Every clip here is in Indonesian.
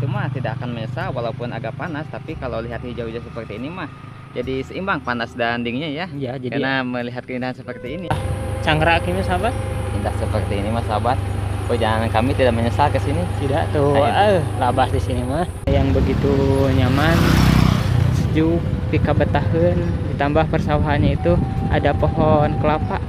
itu mah tidak akan menyesal walaupun agak panas, tapi kalau lihat hijau-hijau seperti ini mah jadi seimbang panas dan dinginnya ya. Ya, jadi Karena melihat keindahan seperti ini, cangkrak ini sahabat. indah seperti ini mah sahabat, perjalanan kami tidak menyesal ke sini. Tidak tuh, Ayo. labas di sini mah. Yang begitu nyaman, sejuk, pika betaheun, ditambah persawahannya itu ada pohon kelapa.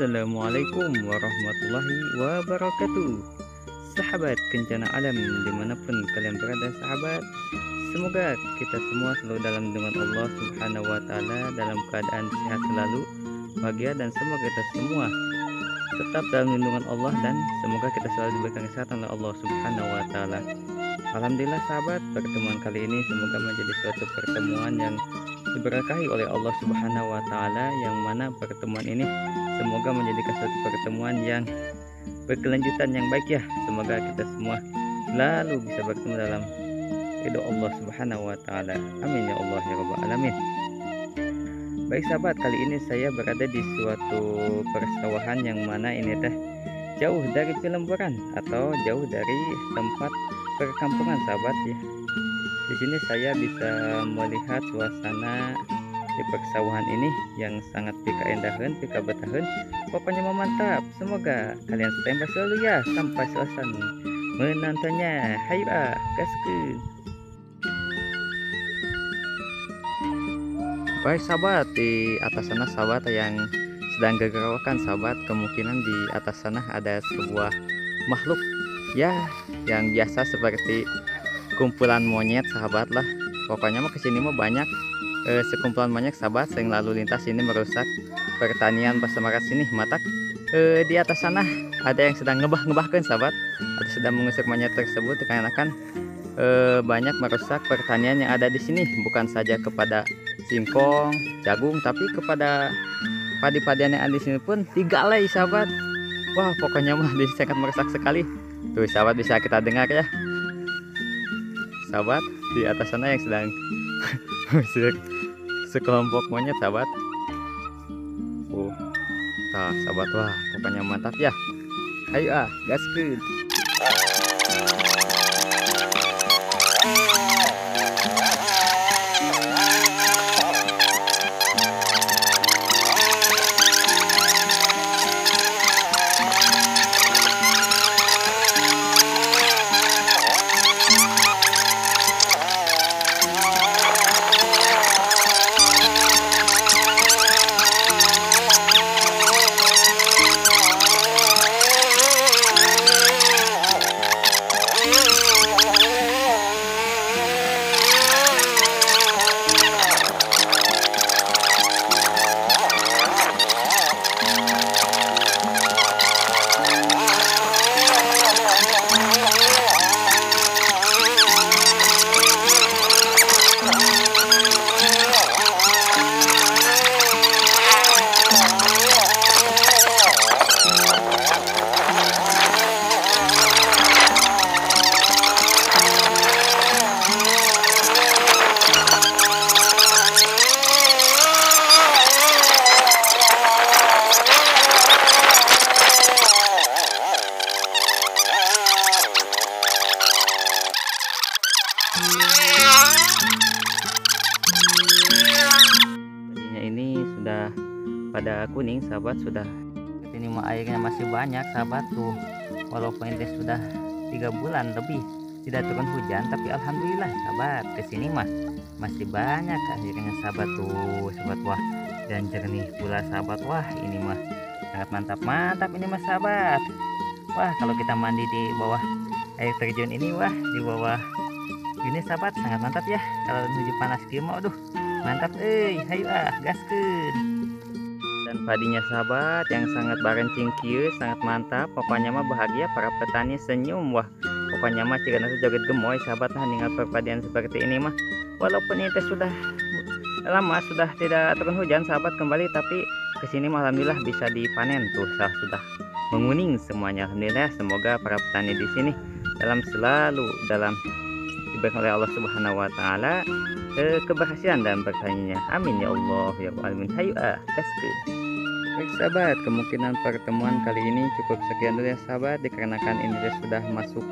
Assalamualaikum warahmatullahi wabarakatuh. Sahabat Kencana Alam dimanapun kalian berada sahabat, semoga kita semua selalu dalam lindungan Allah Subhanahu wa Ta'ala, dalam keadaan sehat selalu, bahagia, dan semoga kita semua tetap dalam lindungan Allah, dan semoga kita selalu diberikan kesehatan oleh Allah Subhanahu wa Ta'ala. Alhamdulillah sahabat, pertemuan kali ini semoga menjadi suatu pertemuan yang diberkahi oleh Allah Subhanahu wa Ta'ala, yang mana pertemuan ini semoga menjadikan suatu pertemuan yang berkelanjutan yang baik ya. Semoga kita semua selalu bisa bertemu dalam ridho Allah Subhanahu wa Ta'ala. Amin ya Allah ya Rabbal alamin. Baik sahabat, kali ini saya berada di suatu persawahan yang mana ini teh jauh dari Pelemburan atau jauh dari tempat perkampungan sahabat ya. Di sini saya bisa melihat suasana di persawahan ini yang sangat pika endaheun, pika betaheun. Pokoknya mantap. Semoga kalian stay selalu ya sampai selesai menontonnya. Hayu gaskeun. Baik sahabat, di atas sana sahabat yang sedang gegerawakan sahabat, kemungkinan di atas sana ada sebuah makhluk ya yang biasa seperti kumpulan monyet sahabat lah. Pokoknya mah kesini mah banyak sekumpulan monyet sahabat yang lalu lintas ini merusak pertanian bersama sini matak. Di atas sana ada yang sedang ngebah-ngebahkan sahabat, atau sedang mengusir monyet tersebut dikarenakan banyak merusak pertanian yang ada di sini, bukan saja kepada singkong, jagung, tapi kepada padi-padian yang ada di sini pun digalai sahabat. Wah pokoknya mah sangat merusak sekali. Tuh sahabat bisa kita dengar ya sahabat, di atas sana yang sedang sekelompok monyet sahabat. Nah sahabat, wah pokoknya mantap ya. Ayo gaskeun. pada kuning sahabat. Sudah ini mah airnya masih banyak sahabat tuh, walaupun ini sudah 3 bulan lebih tidak turun hujan, tapi alhamdulillah sahabat kesini mah masih banyak airnya sahabat tuh sahabat. Wah, dan jernih pula sahabat. Wah, ini mah sangat mantap ini mah sahabat. Wah, kalau kita mandi di bawah air terjun ini, wah di bawah ini sahabat sangat mantap ya. Kalau menuju panas kieu mah aduh mantap hayu gaskeun. Dan padinya sahabat yang sangat barencing kieu sangat mantap, pokoknya mah bahagia para petani senyum. Wah, pokoknya mah cigana joget gemoy sahabat nah ninggal perpadian seperti ini mah. Walaupun ini sudah lama sudah tidak turun hujan sahabat kembali, tapi kesini mah alhamdulillah bisa dipanen tuh sudah menguning semuanya alhamdulillah. Semoga para petani di sini selalu dalam diberikan oleh Allah Subhanahu wa taala keberhasilan dan berkahnya. Amin ya Allah ya rabbal alamin. Hayu gaskeun. Baik sahabat, kemungkinan pertemuan kali ini cukup sekian dulu ya sahabat, dikarenakan ini sudah masuk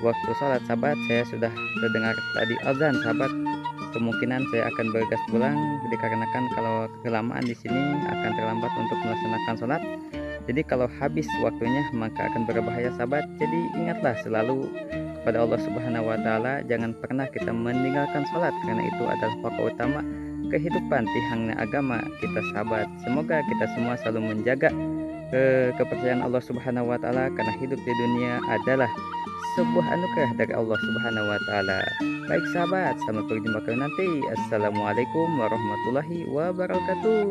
waktu sholat sahabat. Saya sudah terdengar tadi azan sahabat. Kemungkinan saya akan bergas pulang dikarenakan kalau kelamaan di sini akan terlambat untuk melaksanakan sholat. Jadi kalau habis waktunya maka akan berbahaya sahabat. Jadi ingatlah selalu kepada Allah Subhanahu wa taala, jangan pernah kita meninggalkan sholat karena itu adalah pokok utama kehidupan tihangnya agama kita sahabat. Semoga kita semua selalu menjaga kepercayaan Allah Subhanahu wa taala, karena hidup di dunia adalah sebuah anugerah dari Allah Subhanahu wa taala. Baik sahabat, sampai berjumpa kembali nanti. Assalamualaikum warahmatullahi wabarakatuh.